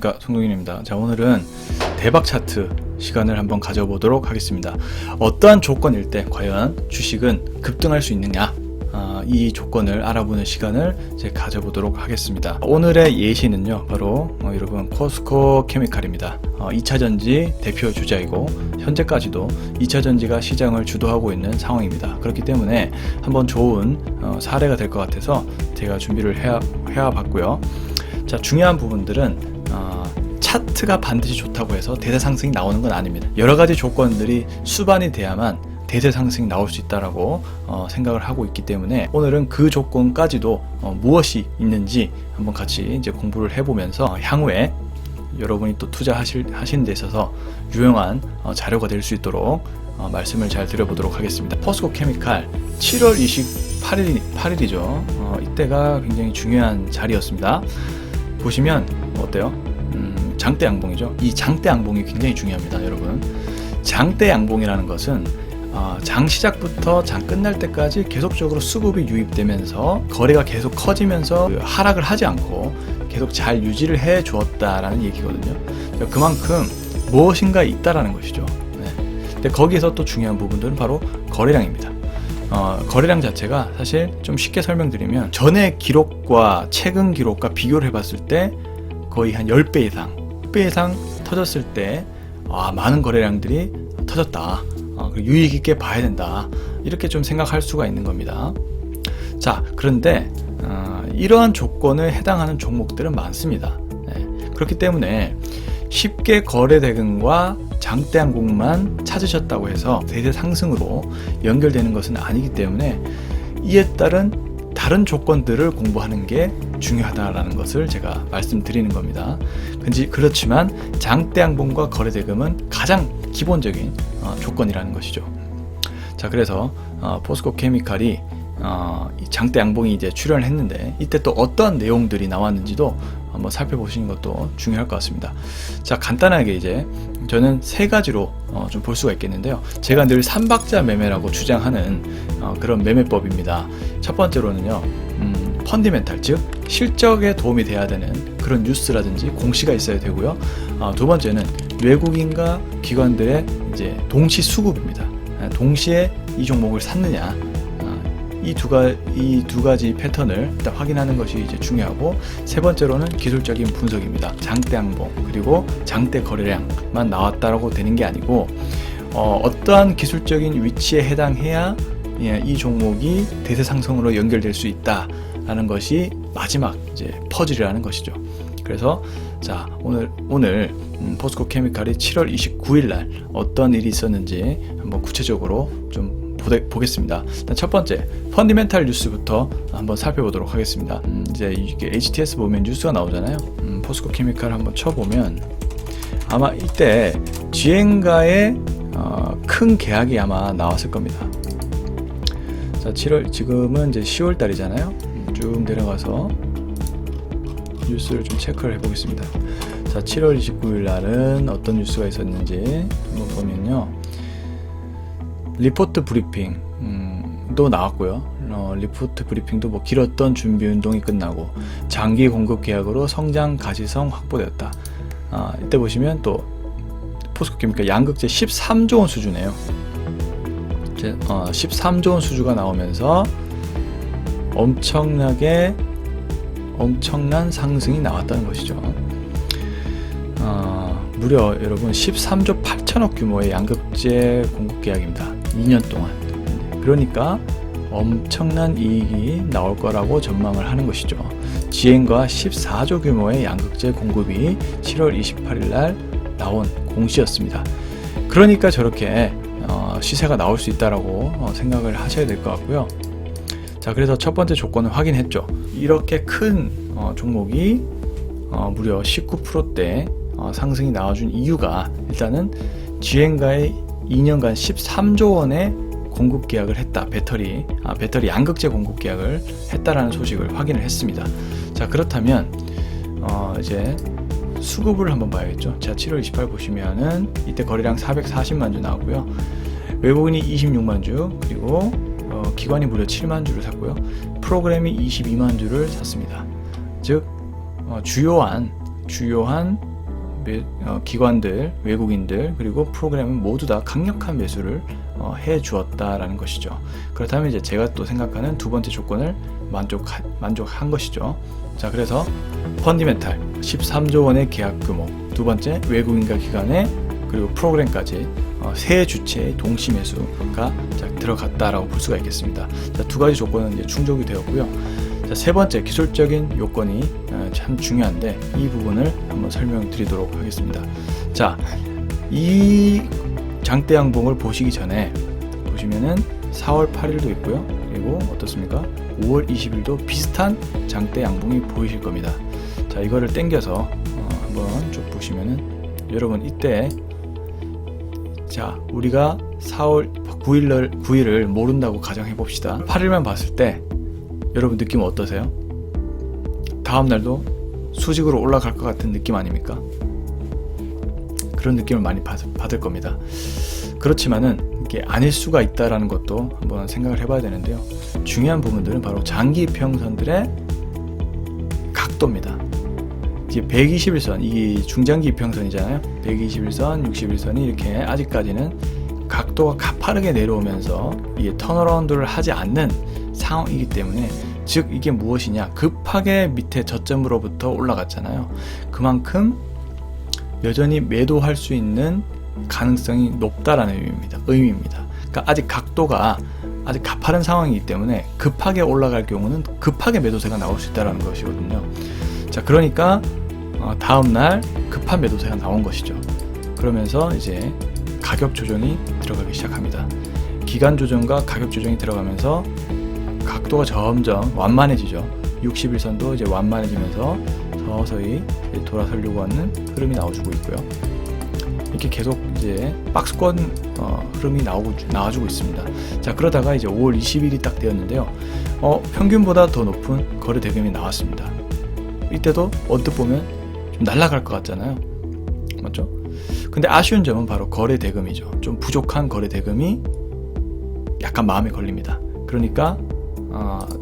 안녕하십니까, 송동인입니다. 자, 오늘은 대박 차트 시간을 한번 가져보도록 하겠습니다. 어떠한 조건일 때 과연 주식은 급등할 수 있느냐, 이 조건을 알아보는 시간을 이제 가져보도록 하겠습니다. 오늘의 예시는요, 바로 여러분 포스코 케미칼입니다. 2차전지 대표 주자이고 현재까지도 2차전지가 시장을 주도하고 있는 상황입니다. 그렇기 때문에 한번 좋은 사례가 될 것 같아서 제가 준비를 해와봤고요. 자, 중요한 부분들은 차트가 반드시 좋다고 해서 대세 상승이 나오는 건 아닙니다. 여러 가지 조건들이 수반이 돼야만 대세 상승이 나올 수 있다라고 생각을 하고 있기 때문에 오늘은 그 조건까지도 무엇이 있는지 한번 같이 이제 공부를 해보면서 향후에 여러분이 또 투자하시는 데 있어서 유용한 자료가 될 수 있도록 말씀을 잘 드려보도록 하겠습니다. 포스코 케미칼 7월 28일이죠. 이때가 굉장히 중요한 자리였습니다. 보시면 어때요? 장대 양봉이죠. 이 장대 양봉이 굉장히 중요합니다, 여러분. 장대 양봉이라는 것은 장 시작부터 장 끝날 때까지 계속적으로 수급이 유입되면서 거래가 계속 커지면서 하락을 하지 않고 계속 잘 유지를 해 주었다라는 얘기거든요. 그만큼 무엇인가 있다라는 것이죠. 네. 근데 거기에서 또 중요한 부분들은 바로 거래량입니다. 거래량 자체가 사실 좀 쉽게 설명드리면 전의 기록과 최근 기록과 비교를 해봤을 때 거의 한 10배 이상, 10배 이상 터졌을 때 많은 거래량들이 터졌다. 유익 있게 봐야 된다. 이렇게 좀 생각할 수가 있는 겁니다. 자, 그런데 이러한 조건에 해당하는 종목들은 많습니다. 네. 그렇기 때문에 쉽게 거래 대금과 장대 양봉만 찾으셨다고 해서 대세 상승으로 연결되는 것은 아니기 때문에 이에 따른 다른 조건들을 공부하는 게 중요하다라는 것을 제가 말씀드리는 겁니다. 그렇지만 장대 양봉과 거래 대금은 가장 기본적인 조건이라는 것이죠. 자, 그래서 포스코 케미칼이 장대 양봉이 이제 출연을 했는데 이때 또 어떠한 내용들이 나왔는지도 한번 살펴보시는 것도 중요할 것 같습니다. 자, 간단하게 이제 저는 세 가지로 좀 볼 수가 있겠는데요. 제가 늘 삼박자 매매라고 주장하는 그런 매매법입니다. 첫 번째로는요, 펀디멘탈, 즉 실적에 도움이 돼야 되는 그런 뉴스라든지 공시가 있어야 되고요. 두 번째는 외국인과 기관들의 이제 동시 수급입니다. 동시에 이 종목을 샀느냐, 이 두 가지 패턴을 일단 확인하는 것이 이제 중요하고, 세 번째로는 기술적인 분석입니다. 장대 양봉 그리고 장대 거래량만 나왔다라고 되는 게 아니고 어떠한 기술적인 위치에 해당해야 이 종목이 대세 상승으로 연결될 수 있다라는 것이 마지막 이제 퍼즐이라는 것이죠. 그래서 자, 오늘 포스코 케미칼이 7월 29일 날 어떤 일이 있었는지 한번 구체적으로 좀 보겠습니다. 일단 첫 번째, 펀디멘탈 뉴스부터 한번 살펴보도록 하겠습니다. 이제 이게 HTS 보면 뉴스가 나오잖아요. 포스코 케미칼 한번 쳐보면 아마 이때 GM과의 큰 계약이 아마 나왔을 겁니다. 자, 지금은 이제 10월 달이잖아요. 쭉 내려가서 뉴스를 좀 체크를 해보겠습니다. 자, 7월 29일 날은 어떤 뉴스가 있었는지 한번 보면요. 리포트 브리핑도 나왔고요. 리포트 브리핑도 뭐 길었던 준비 운동이 끝나고 장기 공급 계약으로 성장 가시성 확보되었다. 이때 보시면 또 포스코 케미칼 양극재 13조 원 수주네요. 13조 원 수주가 나오면서 엄청난 상승이 나왔다는 것이죠. 무려 여러분 13조 8천억 규모의 양극재 공급 계약입니다. 2년 동안. 그러니까 엄청난 이익이 나올 거라고 전망을 하는 것이죠. GM과 14조 규모의 양극재 공급이 7월 28일 날 나온 공시였습니다. 그러니까 저렇게 시세가 나올 수 있다라고 생각을 하셔야 될 것 같고요. 자, 그래서 첫 번째 조건을 확인했죠. 이렇게 큰 종목이 무려 19%대 상승이 나와준 이유가, 일단은 GM과의 2년간 13조 원의 공급 계약을 했다. 배터리 양극재 공급 계약을 했다라는 소식을 확인을 했습니다. 자, 그렇다면 이제 수급을 한번 봐야겠죠. 자, 7월 28일 보시면은 이때 거래량 440만 주 나왔고요. 외국인이 26만 주, 그리고 기관이 무려 7만 주를 샀고요. 프로그램이 22만 주를 샀습니다. 즉 주요한 기관들, 외국인들 그리고 프로그램은 모두 다 강력한 매수를 해 주었다라는 것이죠. 그렇다면 이제 제가 또 생각하는 두 번째 조건을 만족한 것이죠. 자, 그래서 펀디멘탈 13조 원의 계약 규모, 두 번째 외국인과 기관의 그리고 프로그램까지 세 주체의 동시 매수가 들어갔다라고 볼 수가 있겠습니다. 자, 두 가지 조건은 이제 충족이 되었고요. 자, 세 번째 기술적인 요건이 참 중요한데 이 부분을 한번 설명드리도록 하겠습니다. 자, 이 장대 양봉을 보시기 전에 보시면은 4월 8일도 있고요. 그리고 어떻습니까? 5월 20일도 비슷한 장대 양봉이 보이실 겁니다. 자, 이거를 당겨서 한번 쭉 보시면은 여러분 이때 자, 우리가 4월 9일을 모른다고 가정해 봅시다. 8일만 봤을 때 여러분 느낌 어떠세요? 다음 날도 수직으로 올라갈 것 같은 느낌 아닙니까? 그런 느낌을 많이 받을 겁니다. 그렇지만은 이게 아닐 수가 있다라는 것도 한번 생각을 해봐야 되는데요. 중요한 부분들은 바로 장기 이평선들의 각도입니다. 이제 121선, 이게 중장기 이평선이잖아요. 121선, 61선이 이렇게 아직까지는 각도가 가파르게 내려오면서 이게 턴어라운드를 하지 않는 상황이기 때문에, 즉 이게 무엇이냐, 급하게 밑에 저점으로부터 올라갔잖아요. 그만큼 여전히 매도할 수 있는 가능성이 높다라는 의미입니다. 그러니까 아직 각도가 아직 가파른 상황이기 때문에 급하게 올라갈 경우는 급하게 매도세가 나올 수 있다는 것이거든요. 자, 그러니까 다음날 급한 매도세가 나온 것이죠. 그러면서 이제 가격 조정이 들어가기 시작합니다. 기간 조정과 가격 조정이 들어가면서 각도가 점점 완만해지죠. 60일선도 이제 완만해지면서 서서히 돌아서려고 하는 흐름이 나와주고 있고요. 이렇게 계속 이제 박스권 흐름이 나와주고 있습니다. 자, 그러다가 이제 5월 20일이 딱 되었는데요. 평균보다 더 높은 거래 대금이 나왔습니다. 이때도 언뜻 보면 좀 날아갈 것 같잖아요. 맞죠? 근데 아쉬운 점은 바로 거래 대금이죠. 좀 부족한 거래 대금이 약간 마음에 걸립니다. 그러니까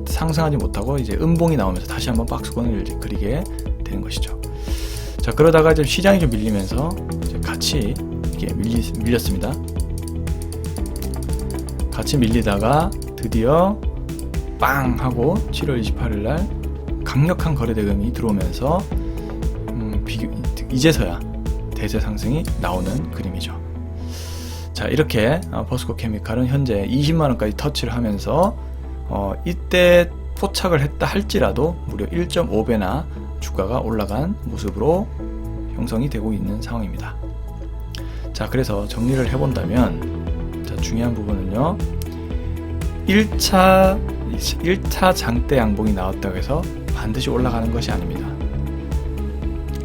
상승하지 못하고 이제 음봉이 나오면서 다시 한번 박스권을 이제 그리게 되는 것이죠. 자, 그러다가 이제 시장이 좀 밀리면서 이제 같이 이렇게 밀렸습니다. 같이 밀리다가 드디어 빵 하고 7월 28일 날 강력한 거래 대금이 들어오면서 이제서야 대세 상승이 나오는 그림이죠. 자, 이렇게 버스코 케미칼은 현재 20만원까지 터치를 하면서 이때 포착을 했다 할지라도 무려 1.5배나 주가가 올라간 모습으로 형성이 되고 있는 상황입니다. 자, 그래서 정리를 해본다면, 자, 중요한 부분은요, 1차 장대 양봉이 나왔다고 해서 반드시 올라가는 것이 아닙니다.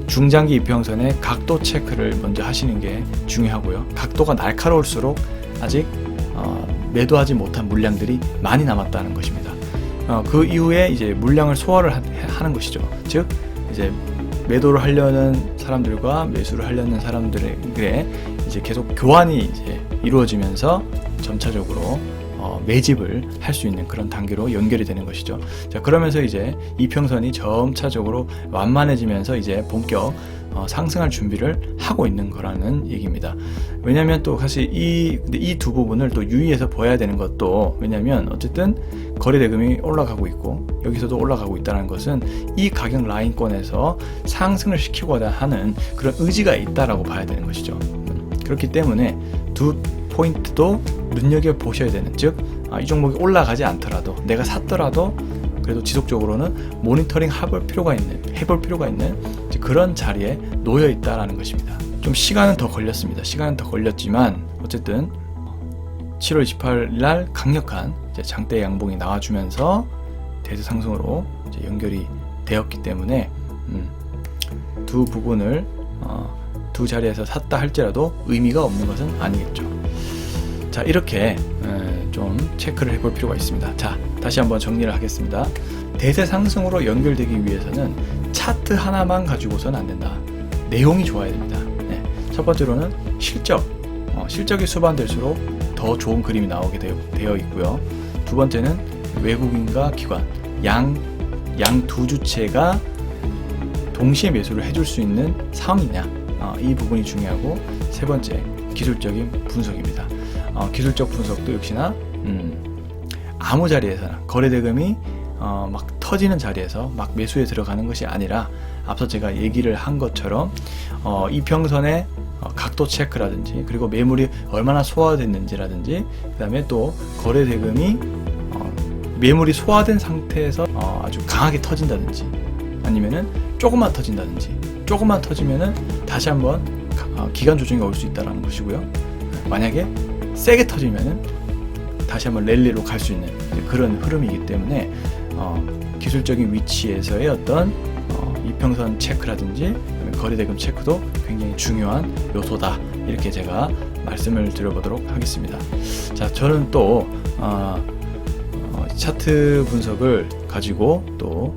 중장기 이평선의 각도 체크를 먼저 하시는 게 중요하고요. 각도가 날카로울수록 아직 매도하지 못한 물량들이 많이 남았다는 것입니다. 그 이후에 이제 물량을 소화를 하는 것이죠. 즉 이제 매도를 하려는 사람들과 매수를 하려는 사람들의 이제 계속 교환이 이제 이루어지면서 점차적으로 매집을 할 수 있는 그런 단계로 연결이 되는 것이죠. 자, 그러면서 이제 이평선이 점차적으로 완만해지면서 이제 본격 상승할 준비를 하고 있는 거라는 얘기입니다. 왜냐하면 또 사실 이 두 부분을 또 유의해서 봐야 되는 것도, 왜냐하면 어쨌든 거래 대금이 올라가고 있고 여기서도 올라가고 있다는 것은 이 가격 라인권에서 상승을 시키고자 하는 그런 의지가 있다라고 봐야 되는 것이죠. 그렇기 때문에 두 포인트도 눈여겨 보셔야 되는, 즉 이 종목이 올라가지 않더라도 내가 샀더라도 그래도 지속적으로는 모니터링 해볼 필요가 있는 그런 자리에 놓여 있다라는 것입니다. 좀 시간은 더 걸렸지만 어쨌든 7월 28일 날 강력한 장대 양봉이 나와주면서 대세 상승으로 이제 연결이 되었기 때문에 두 부분을 두 자리에서 샀다 할지라도 의미가 없는 것은 아니겠죠. 자, 이렇게 좀 체크를 해볼 필요가 있습니다. 자, 다시 한번 정리를 하겠습니다. 대세 상승으로 연결되기 위해서는 차트 하나만 가지고서는 안 된다. 내용이 좋아야 됩니다. 네. 첫 번째로는 실적이 수반될수록 더 좋은 그림이 나오게 되어 있고요. 두 번째는 외국인과 기관, 양 두 주체가 동시에 매수를 해줄 수 있는 상황이냐, 이 부분이 중요하고, 세 번째 기술적인 분석입니다. 기술적 분석도 역시나 아무 자리에서나 거래 대금이 막 터지는 자리에서 막 매수에 들어가는 것이 아니라, 앞서 제가 얘기를 한 것처럼 이평선의 각도 체크라든지, 그리고 매물이 얼마나 소화됐는지라든지, 그 다음에 또 거래 대금이 매물이 소화된 상태에서 아주 강하게 터진다든지, 아니면은 조금만 터진다든지, 조금만 터지면은 다시 한번 기간 조정이 올 수 있다는 것이고요. 만약에 세게 터지면은 다시 한번 랠리로 갈 수 있는 그런 흐름이기 때문에 기술적인 위치에서의 어떤 이평선 체크라든지 거래 대금 체크도 굉장히 중요한 요소다, 이렇게 제가 말씀을 드려보도록 하겠습니다. 자, 저는 또 차트 분석을 가지고 또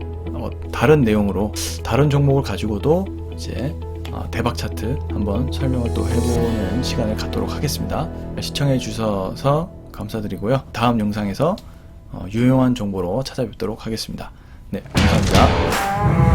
다른 내용으로, 다른 종목을 가지고도 이제 대박 차트 한번 설명을 또 해보는 시간을 갖도록 하겠습니다. 시청해 주셔서 감사드리고요. 다음 영상에서 유용한 정보로 찾아뵙도록 하겠습니다. 네, 감사합니다.